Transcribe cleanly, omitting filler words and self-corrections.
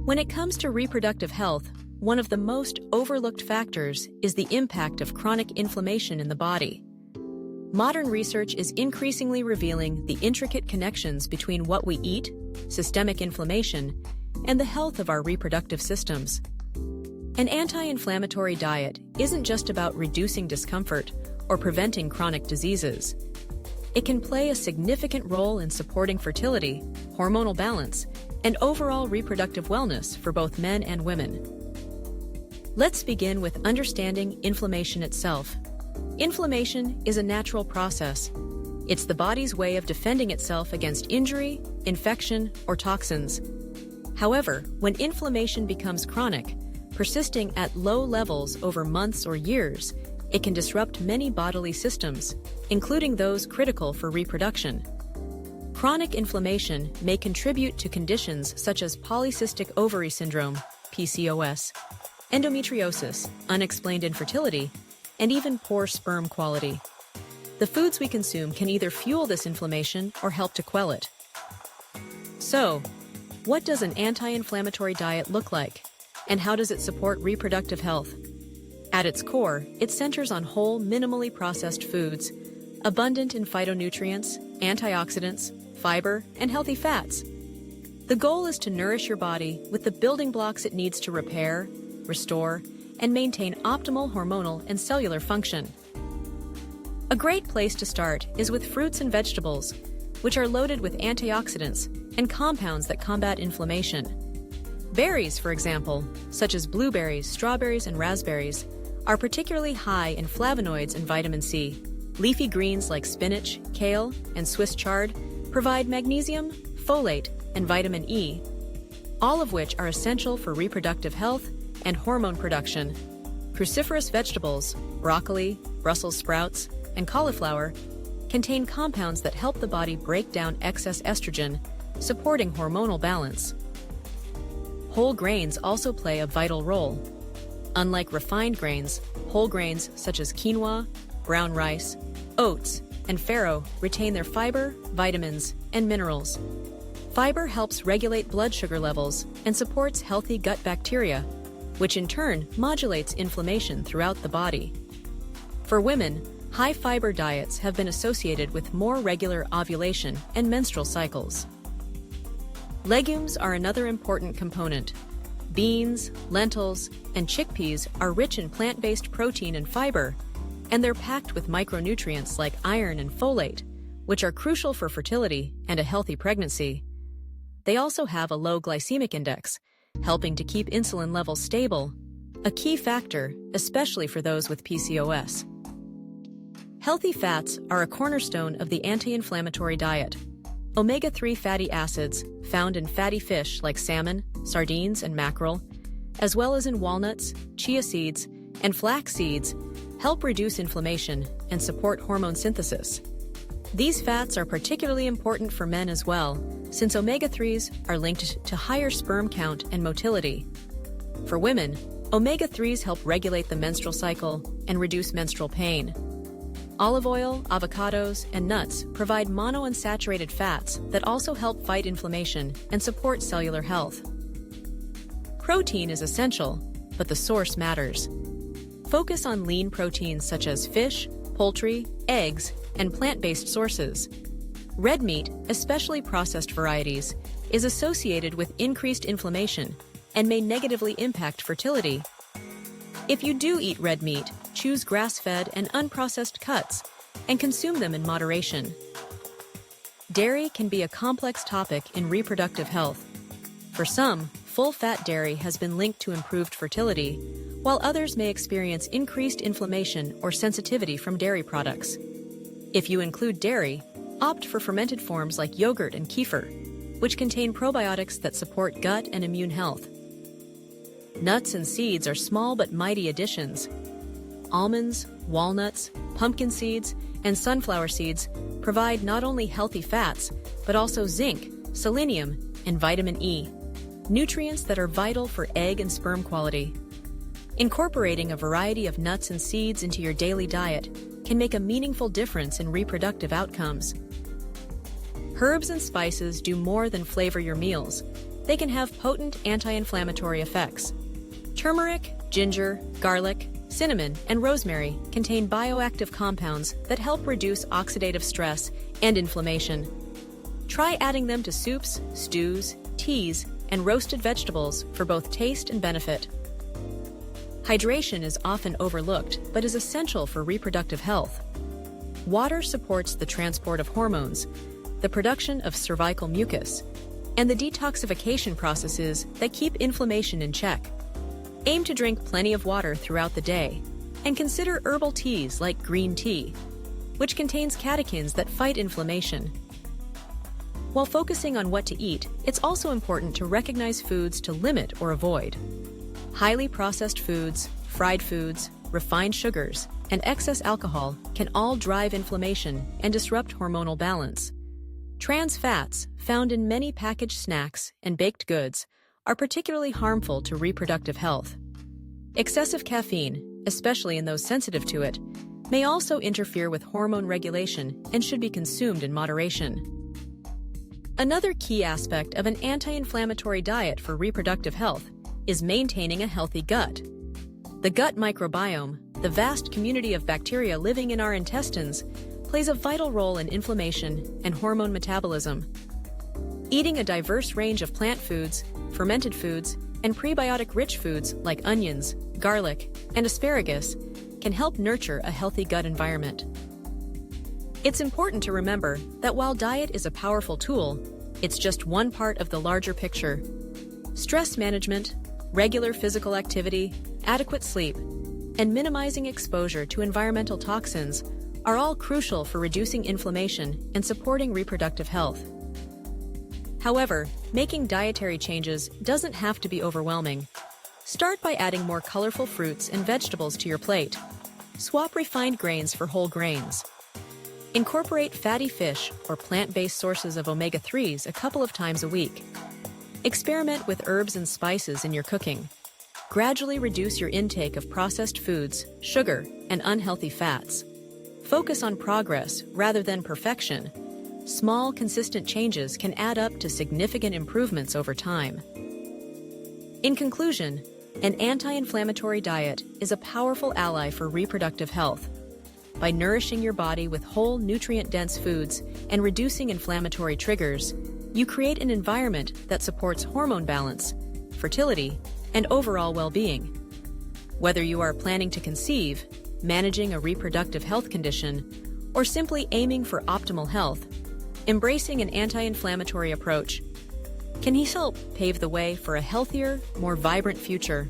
When it comes to reproductive health, one of the most overlooked factors is the impact of chronic inflammation in the body. Modern research is increasingly revealing the intricate connections between what we eat, systemic inflammation, and the health of our reproductive systems. An anti-inflammatory diet isn't just about reducing discomfort or preventing chronic diseases. It can play a significant role in supporting fertility, hormonal balance, and overall reproductive wellness for both men and women. Let's begin with understanding inflammation itself. Inflammation is a natural process. It's the body's way of defending itself against injury, infection, or toxins. However, when inflammation becomes chronic, persisting at low levels over months or years, it can disrupt many bodily systems, including those critical for reproduction. Chronic inflammation may contribute to conditions such as polycystic ovary syndrome, PCOS, endometriosis, unexplained infertility, and even poor sperm quality. The foods we consume can either fuel this inflammation or help to quell it. So, what does an anti-inflammatory diet look like, and how does it support reproductive health? At its core, it centers on whole, minimally processed foods, abundant in phytonutrients, antioxidants, fiber, and healthy fats. The goal is to nourish your body with the building blocks it needs to repair, restore, and maintain optimal hormonal and cellular function. A great place to start is with fruits and vegetables, which are loaded with antioxidants and compounds that combat inflammation. Berries, for example, such as blueberries, strawberries, and raspberries, are particularly high in flavonoids and vitamin C. Leafy greens like spinach, kale, and Swiss chard provide magnesium, folate, and vitamin E, all of which are essential for reproductive health and hormone production. Cruciferous vegetables, broccoli, Brussels sprouts, and cauliflower, contain compounds that help the body break down excess estrogen, supporting hormonal balance. Whole grains also play a vital role. Unlike refined grains, whole grains such as quinoa, brown rice, oats, and farro retain their fiber, vitamins, and minerals. Fiber helps regulate blood sugar levels and supports healthy gut bacteria, which in turn modulates inflammation throughout the body. For women, high-fiber diets have been associated with more regular ovulation and menstrual cycles. Legumes are another important component. Beans, lentils, and chickpeas are rich in plant-based protein and fiber, and they're packed with micronutrients like iron and folate, which are crucial for fertility and a healthy pregnancy. They also have a low glycemic index, helping to keep insulin levels stable, a key factor, especially for those with PCOS. Healthy fats are a cornerstone of the anti-inflammatory diet. Omega-3 fatty acids, found in fatty fish like salmon, sardines, and mackerel, as well as in walnuts, chia seeds, and flax seeds, help reduce inflammation and support hormone synthesis. These fats are particularly important for men as well, since omega-3s are linked to higher sperm count and motility. For women, omega-3s help regulate the menstrual cycle and reduce menstrual pain. Olive oil, avocados, and nuts provide monounsaturated fats that also help fight inflammation and support cellular health. Protein is essential, but the source matters. Focus on lean proteins such as fish, poultry, eggs, and plant-based sources. Red meat, especially processed varieties, is associated with increased inflammation and may negatively impact fertility. If you do eat red meat, choose grass-fed and unprocessed cuts and consume them in moderation. Dairy can be a complex topic in reproductive health. For some, full-fat dairy has been linked to improved fertility, while others may experience increased inflammation or sensitivity from dairy products. If you include dairy, opt for fermented forms like yogurt and kefir, which contain probiotics that support gut and immune health. Nuts and seeds are small but mighty additions. Almonds, walnuts, pumpkin seeds, and sunflower seeds provide not only healthy fats, but also zinc, selenium, and vitamin E, nutrients that are vital for egg and sperm quality. Incorporating a variety of nuts and seeds into your daily diet can make a meaningful difference in reproductive outcomes. Herbs and spices do more than flavor your meals. they can have potent anti-inflammatory effects. Turmeric, ginger, garlic, cinnamon, and rosemary contain bioactive compounds that help reduce oxidative stress and inflammation. Try adding them to soups, stews, teas, and roasted vegetables for both taste and benefit. Hydration is often overlooked but is essential for reproductive health. Water supports the transport of hormones, the production of cervical mucus, and the detoxification processes that keep inflammation in check. Aim to drink plenty of water throughout the day, and consider herbal teas like green tea, which contains catechins that fight inflammation. While focusing on what to eat, it's also important to recognize foods to limit or avoid. Highly processed foods, fried foods, refined sugars, and excess alcohol can all drive inflammation and disrupt hormonal balance. Trans fats, found in many packaged snacks and baked goods, are particularly harmful to reproductive health. Excessive caffeine, especially in those sensitive to it, may also interfere with hormone regulation and should be consumed in moderation. Another key aspect of an anti-inflammatory diet for reproductive health is maintaining a healthy gut. The gut microbiome, the vast community of bacteria living in our intestines, plays a vital role in inflammation and hormone metabolism. Eating a diverse range of plant foods, fermented foods, and prebiotic-rich foods like onions, garlic, and asparagus can help nurture a healthy gut environment. It's important to remember that while diet is a powerful tool, it's just one part of the larger picture. Stress management, regular physical activity, adequate sleep, and minimizing exposure to environmental toxins are all crucial for reducing inflammation and supporting reproductive health. However, making dietary changes doesn't have to be overwhelming. Start by adding more colorful fruits and vegetables to your plate. Swap refined grains for whole grains. Incorporate fatty fish or plant-based sources of omega-3s a couple of times a week. Experiment with herbs and spices in your cooking. Gradually reduce your intake of processed foods, sugar, and unhealthy fats. Focus on progress rather than perfection. Small, consistent changes can add up to significant improvements over time. In conclusion, an anti-inflammatory diet is a powerful ally for reproductive health. By nourishing your body with whole, nutrient-dense foods and reducing inflammatory triggers, you create an environment that supports hormone balance, fertility, and overall well-being. Whether you are planning to conceive, managing a reproductive health condition, or simply aiming for optimal health, embracing an anti-inflammatory approach can help pave the way for a healthier, more vibrant future.